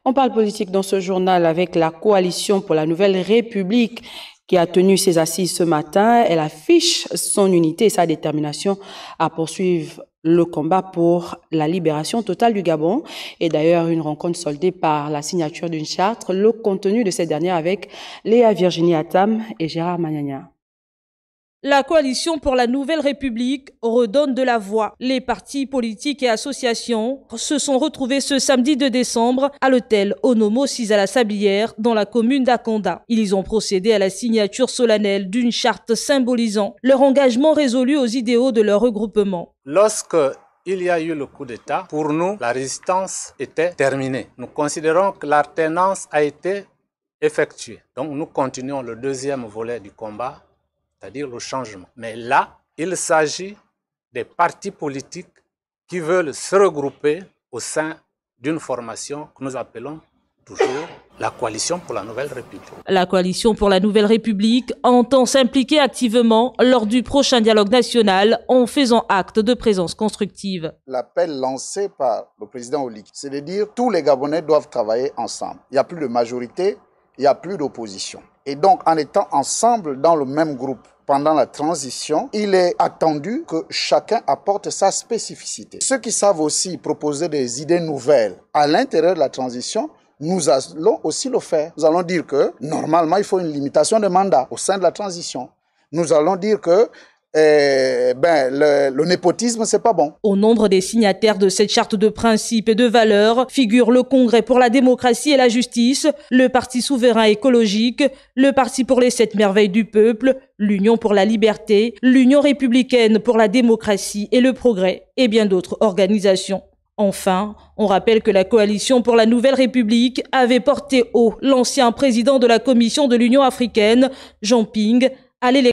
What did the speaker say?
On parle politique dans ce journal avec la Coalition pour la Nouvelle République qui a tenu ses assises ce matin. Elle affiche son unité et sa détermination à poursuivre le combat pour la libération totale du Gabon. Et d'ailleurs, une rencontre soldée par la signature d'une charte, le contenu de cette dernière avec Léa Virginie Atam et Gérard Magnagna. La Coalition pour la Nouvelle République redonne de la voix. Les partis politiques et associations se sont retrouvés ce samedi 2 décembre à l'hôtel Onomo Sisala Sablière dans la commune d'Akonda. Ils ont procédé à la signature solennelle d'une charte symbolisant leur engagement résolu aux idéaux de leur regroupement. Lorsque il y a eu le coup d'État, pour nous, la résistance était terminée. Nous considérons que l'alternance a été effectuée. Donc nous continuons le deuxième volet du combat, c'est-à-dire le changement. Mais là, il s'agit des partis politiques qui veulent se regrouper au sein d'une formation que nous appelons toujours la Coalition pour la Nouvelle République. La Coalition pour la Nouvelle République entend s'impliquer activement lors du prochain dialogue national en faisant acte de présence constructive. L'appel lancé par le président Olik, c'est de dire que tous les Gabonais doivent travailler ensemble. Il n'y a plus de majorité, il n'y a plus d'opposition. Et donc, en étant ensemble dans le même groupe pendant la transition, il est attendu que chacun apporte sa spécificité. Ceux qui savent aussi proposer des idées nouvelles à l'intérieur de la transition, nous allons aussi le faire. Nous allons dire que, normalement, il faut une limitation de mandat au sein de la transition. Nous allons dire que le népotisme, c'est pas bon. Au nombre des signataires de cette charte de principes et de valeurs figurent le Congrès pour la démocratie et la justice, le Parti souverain écologique, le Parti pour les 7 merveilles du peuple, l'Union pour la liberté, l'Union républicaine pour la démocratie et le progrès, et bien d'autres organisations. Enfin, on rappelle que la Coalition pour la Nouvelle République avait porté haut l'ancien président de la Commission de l'Union africaine, Jean Ping, à l'élection.